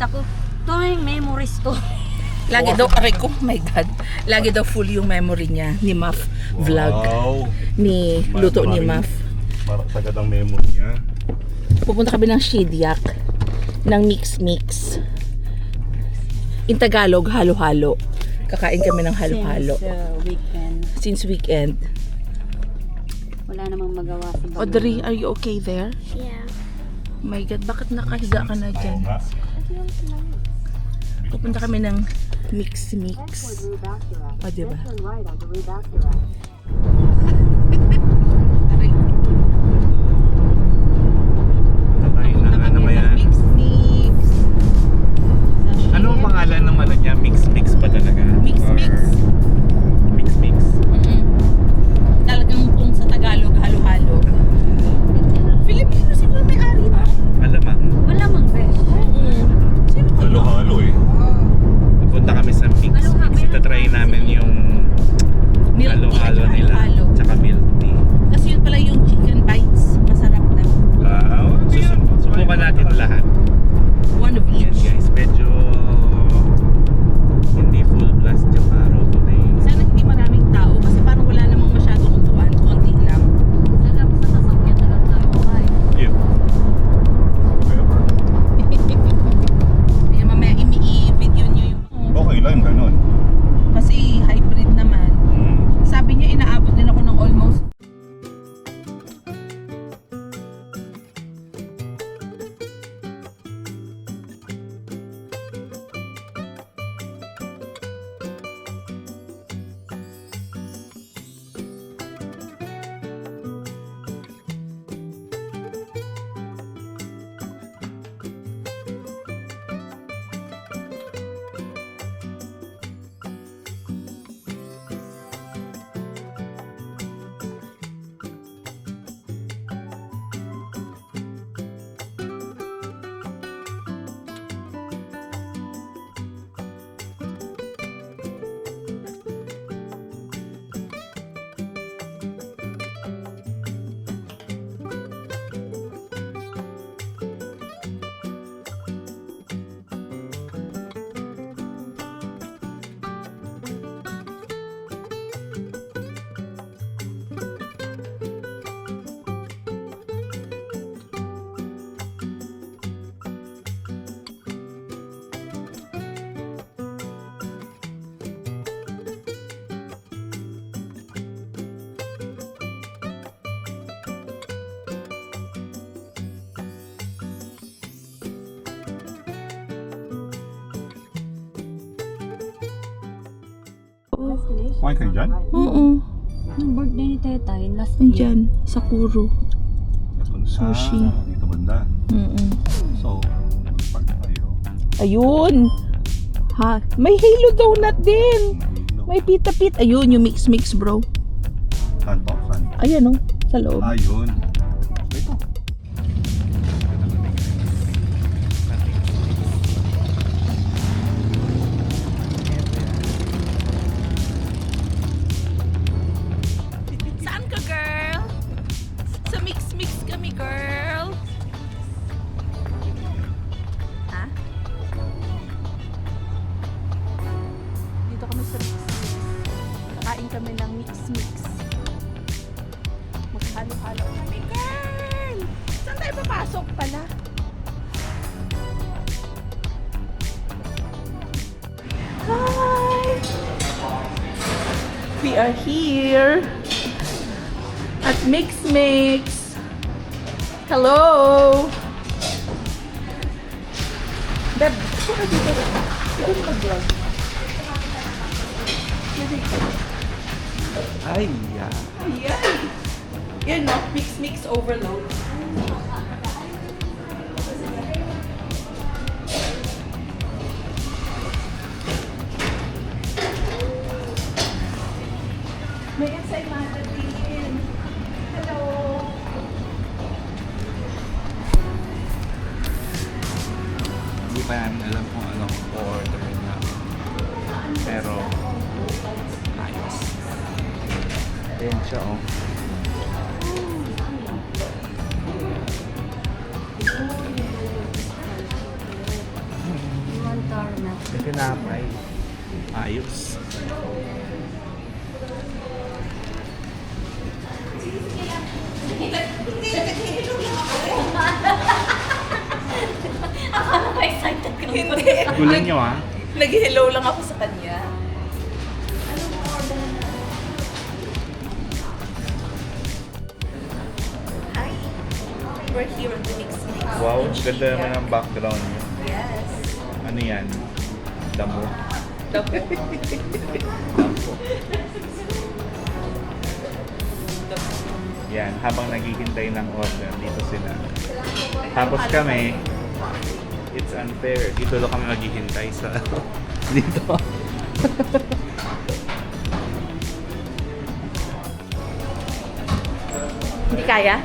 nakita ko, ito yung memories to. Lagi daw, aray ko, my God. Lagi daw full yung memory niya ni Muff vlog. Wow. Ni luto ni Muff. Sagad ang memory niya. Pupunta kami ng Shediac ng mix-mix. In Tagalog, halo-halo. Kakain kami ng halo-halo. Weekend. Since weekend. Wala namang magawa sa bago. Audrey, are you okay there? Yeah. My God, bakit nakahiga ka na dyan? Oo nga. Pupunta kami ng mix-mix. O, diba? Tatayin na ano ba yan? Mix-mix. Ano ang pangalan ng ano niya? Mix-mix pa talaga? Mix-mix. Or Mix-mix. Talagang kung sa Tagalog, halo-halo. Filipino siguro may-ari na. Malamang. Wala mang best. Sino ko? Halo-halo eh. Pupunta kami sa Mix-mix. Itatry namin yung Milk tea at halo-halo nila. halo-halo. Tsaka milk tea. Kasi yun pala yung chicken bites. Masarap na. Wow. Subukan natin lahat. One of Yan each. guys, medyo hindi full blast yung araw today. Sana hindi maraming tao kasi parang wala namang masyadong utuan. Konti lang. Sarap sa sasakyan na lang tayo kumain. Yeah. Whatever. Kaya mamaya i-video nyo yung... Okay lang ganun. Kasi hybrid naman. Sabi niya inaabot din ako ng almost Kumain kayo dyan? Oo. Yung birthday ni Teta, yung last year. Andyan, sa Kuro. Sushi. Dito banda. So, pag tayo. Ayun. Ha, may Halo donut din. May pita pit. Ayun, yung mix-mix bro. Saan to? Saan? Ayan oh, sa loob. Ayun. Ito. Saan ka, girl? Sa mix-mix kami, girl. Ha? Dito kami sa mix-mix. Kakain kami ng mix-mix. Maghalo-halo kami, girl! Saan tayo papasok pala? Hi! We are here at Mix-Mix. Hello! Beb, ako ka dito. Dito mag-vlog. Ay, yeah. Ayan! Yan no, Mix-Mix overload. May ensaymada din. Hello! Hindi pa namin alam kung anong order na. Pero, ayos. Ayan siya, oh. May tinapay. Ayos. Excited ka Hindi. Gulo nyo ah. Nag-hello lang ako sa kanya. Hi. We're here on the next mix. Wow, ganda naman ang background nyo. Yes. Ano yan? Damo. Dapo. Damo. Yan, habang naghihintay ng order, dito sila. Tapos kami, it's unfair. Dito lang kami maghihintay sa... dito. Hindi kaya?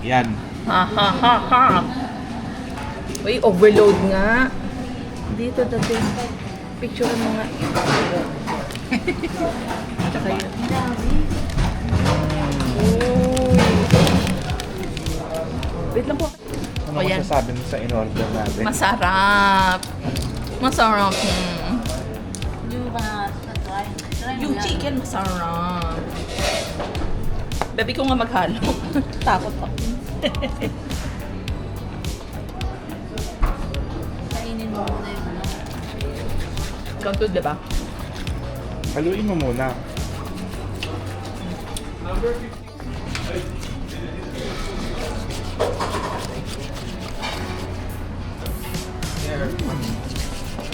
Yan. Ha ha ha ha. Uy, overload nga. Dito dati. Picture mo nga. Tsaka yun. Uy. Wait lang po. Ano Ayan. masasabi mo sa in-order natin? Masarap. Masarap. Yung try. Yung chicken masarap. Baby ko nga maghalo. Takot ako. Kainin mo muna yung ano. Countod, diba? Haluin mo muna.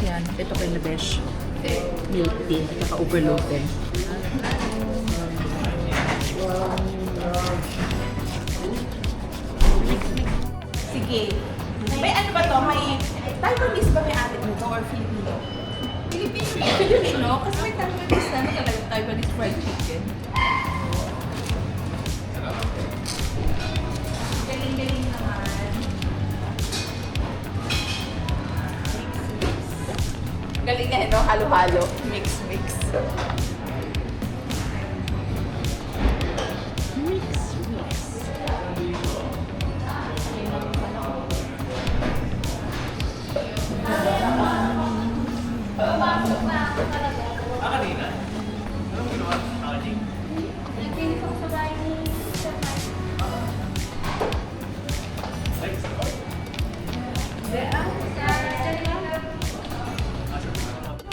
Yan, ito kay Nabesh. Milk tea, saka overload din. Sige. May ano ba to? May Taiwanese ba may atin nito or Filipino? Filipino? Kasi may Taiwanese na talaga Taiwanese fried chicken. Galing-galing naman. Galing nga, no? Halo-halo. Mix-mix. Mix-mix.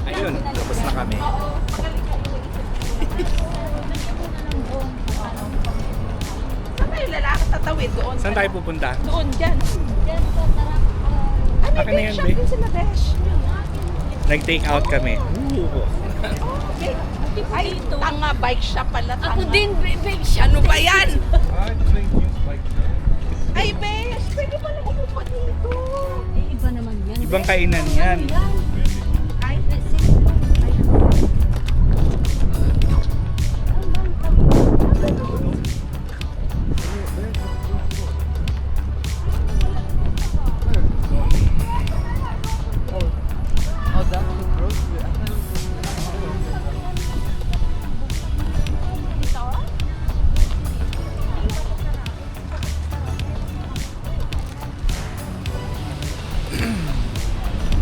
Ayun, tapos na kami. Saan tayo lalaki tatawid? Doon. Saan tayo pupunta? Doon, dyan. Ay, may Akin na bake yan, shop babe. din sila, Besh. Nag-take out kami. Okay. Ay, tanga, bike shop pala. Tanga. Ako din, big shot. Ano ba yan? Ah, ito na yung bike. Ay, Besh, pwede pala umupa dito. Eh, iba naman yan. Ibang kainan yan. Ay, oh, that's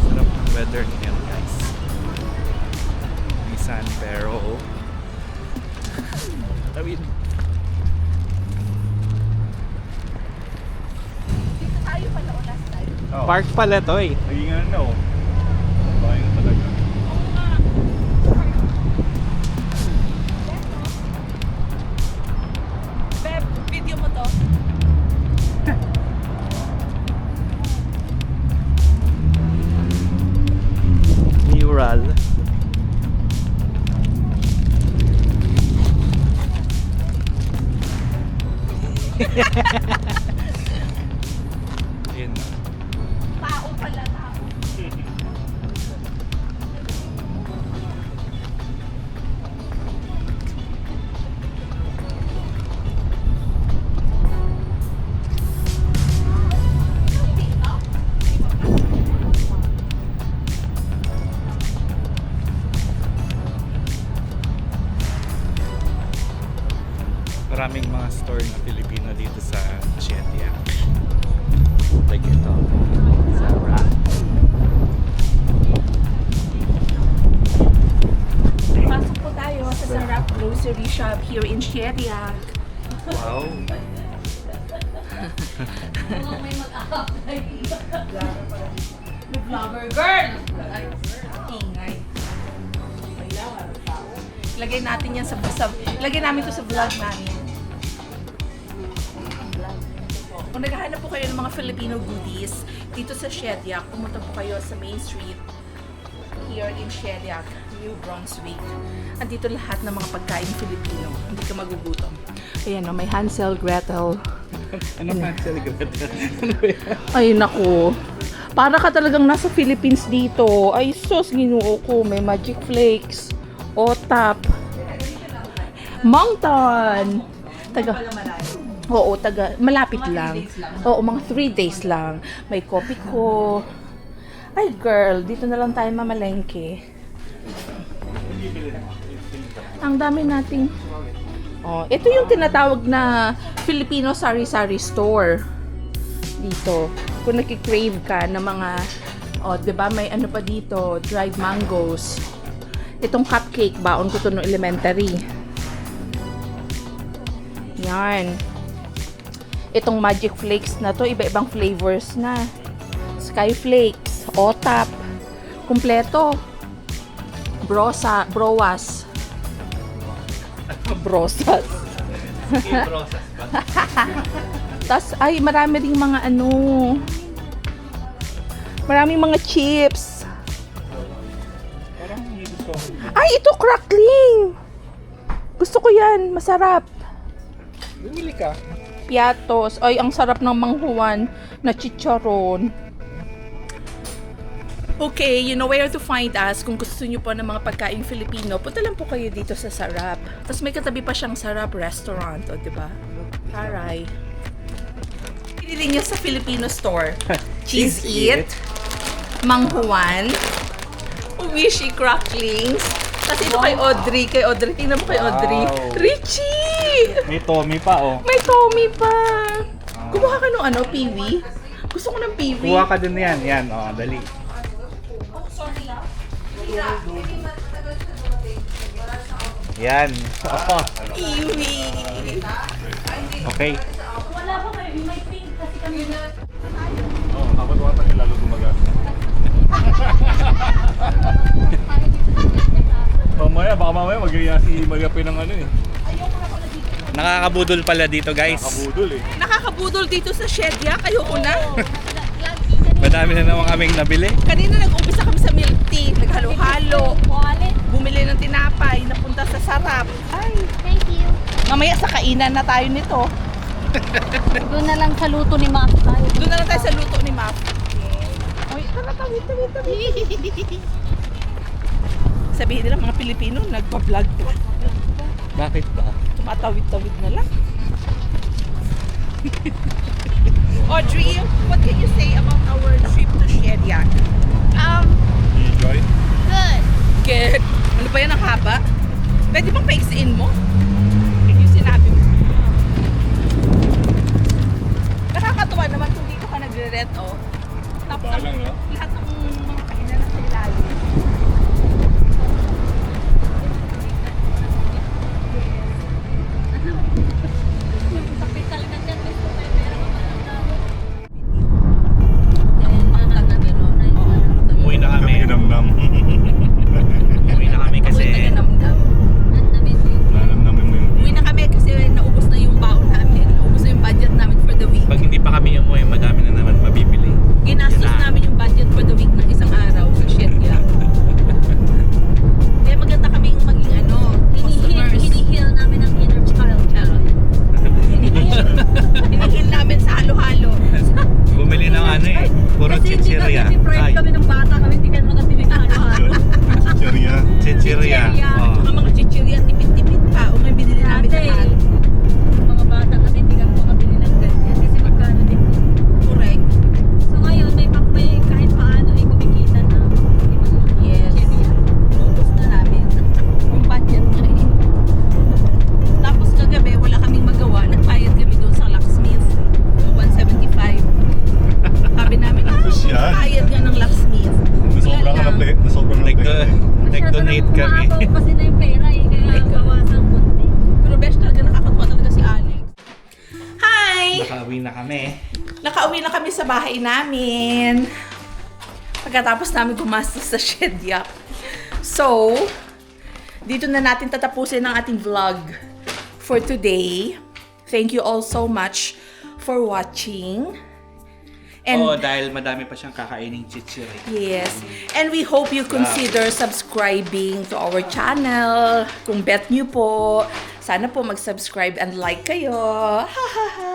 Sarap ng weather ngayon, guys. May sun pero tawid. dito tayo pala o last time. Park pala to eh. Naging ano? Bahay na talaga. Beb, video mo to. Mural. Ayun na. Tao pala, tao. Maraming mga store na Pilipino dito sa Chetia. Like ito. Sarap. shop here in Shediac. Wow. Mukhang may mag-a-apply. The vlogger girl! Ingay. Lagay natin yan sa lagay namin to sa vlog namin. Kung naghahanap po kayo ng mga Filipino goodies dito sa Shediac, pumunta po kayo sa Main Street here in Shediac, New Brunswick. Andito lahat ng mga pagkain Filipino. Hindi ka magugutom. Ayan, may Hansel, Gretel. Ano man celebrate? Ay, naku. Para ka talagang nasa Philippines dito. Ay, sus, ginoo ko. May Magic Flakes. Otap. Mountain. Malapit lang. Oo, mga 3 days lang. May kopi ko. Ay, girl, dito na lang tayo mamalengke. Ang dami nating... Oh, ito yung tinatawag na Filipino sari-sari store. Dito. Kung nakikrave ka ng mga... Oh, 'di ba may ano pa dito, dried mangoes. Itong cupcake, baon ko to no elementary. Yan. Itong Magic Flakes na to, iba-ibang flavors na. Sky Flakes, Otap, kumpleto. Broas. Brosas. Brosas ba? Tas ay marami ding mga ano. Maraming mga chips. Parang hindi gusto ko. Ay, ito crackling. Gusto ko 'yan, masarap. Bumili ka. Piatos. Ay, ang sarap ng manghuan na chicharon. Okay, you know where to find us. Kung gusto niyo po ng mga pagkain Filipino, punta lang po kayo dito sa Sarap. Tapos may katabi pa siyang Sarap Restaurant, o diba? Taray. Pinili niyo sa Filipino store. Cheese Eat, Manghuan, Wishy Cracklings. Kasi ito kay Audrey. Tingnan mo kay Audrey. Wow. Richie! May Tommy pa oh. May Tommy pa. Kumuha ka ng ano, piwi? Gusto ko ng piwi. Kuha ka din yan. Yan, oh, dali. Yan. Oh, Piwi. okay. Wala pa kayo, may pink kasi kami na. Oo, dapat wata niya lalo gumagamit. Baka mamaya mag-iya si Magapi ng ano eh. Nakakabudol pala dito guys. Kabudol eh. Nakakabudol dito sa Shediac. Ayoko na. Madami na naman kaming nabili. Kanina nag-umpisa kami sa milk tea. Naghalo-halo. Wallet. Bumili ng tinapay. Napunta sa Sarap. Ay, Thank you. mamaya sa kainan na tayo nito. Doon na lang sa luto ni Max tayo. Doon na lang tayo sa luto ni Map. Ay, tara, tawid. Sabihin nila mga Pilipino, nagpa-vlog. Bakit ba? Tumatawid-tawid na lang. Audrey, what can you say about our trip to Shediac? Enjoy. Good. Good. Ano ba yan ang haba? Pwede bang paiksiin mo? Yung sinabi mo. Nakakatuwa naman kung dito ka nagre-rent, oh. Tapos Baka lang, no? lahat ng mga kainan na sa ilalim. Kapital na dyan, may pera ka pa ng tao. Yan, mga gano'n na yung Umuwi na kami. Namnam. Umuwi na kami kasi Naganamdam. Nanamnamin mo yung... Uwi na kami kasi naubos na yung baon namin. Naubos na yung budget namin for the week. pag hindi pa kami umuwi, madami na naman mabibili. Ginastos namin yung budget for the week ng isang araw sa Shediac. Kaya maganda kaming maging customers. Hinihil namin ang inner child. Charot. Hinihil namin sa halo-halo. Bumili ng ano eh. Puro Kasi hindi chichirya. kami pride kami ng bata kami, hindi kami makatili ng halo-halo. Chicheria. Chichirya. Chichirya. Oh. Mga mga chichirya, tipid-tipid pa. O may binili namin sa Dati, halo. mga bata kami, hindi kami makabili ng ganyan. Kasi magkano din. Correct. So ngayon, may kahit paano ay kumikita na. Yes. Chichirya. Naubos na namin. Yung budget na eh. Tapos kagabi, wala kaming magawa. Nagbayad kami doon sa locksmith. Yung 175. Sabi namin, Yan. bayad nga ng locksmith. Nasobrang Wala lang. nasobrang Nag-donate kami. Masyado na kasi na yung pera eh, kaya bawasan konti. Pero best talaga, nakakatuwa talaga si Alex. Hi! Nakauwi na kami. Nakauwi na kami sa bahay namin. Pagkatapos namin gumastos sa Shedyak. So, dito na natin tatapusin ang ating vlog for today. Thank you all so much for watching. And Dahil madami pa siyang kakaining chichiri. yes. And we hope you consider subscribing to our channel. Kung bet nyo po, sana po mag-subscribe and like kayo. Ha ha ha.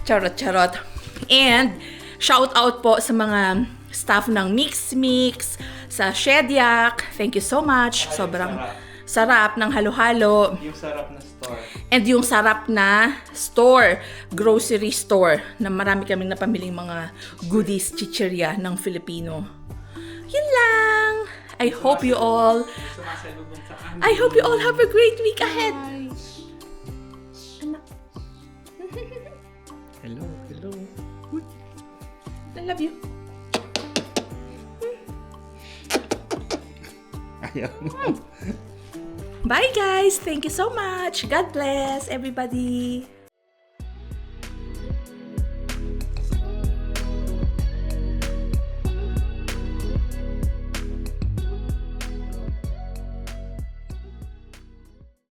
Charot, charot. And shout out po sa mga staff ng Mix Mix, sa Shedyak. Thank you so much. Sobrang sarap ng halo-halo. Yung sarap na store. And yung sarap na store, grocery store, na marami kaming napamiling mga goodies, chichirya ng Filipino. Yun lang! I hope you all have a great week ahead. Anak. Hello. I love you. Ayaw. Bye guys! Thank you so much! God bless everybody!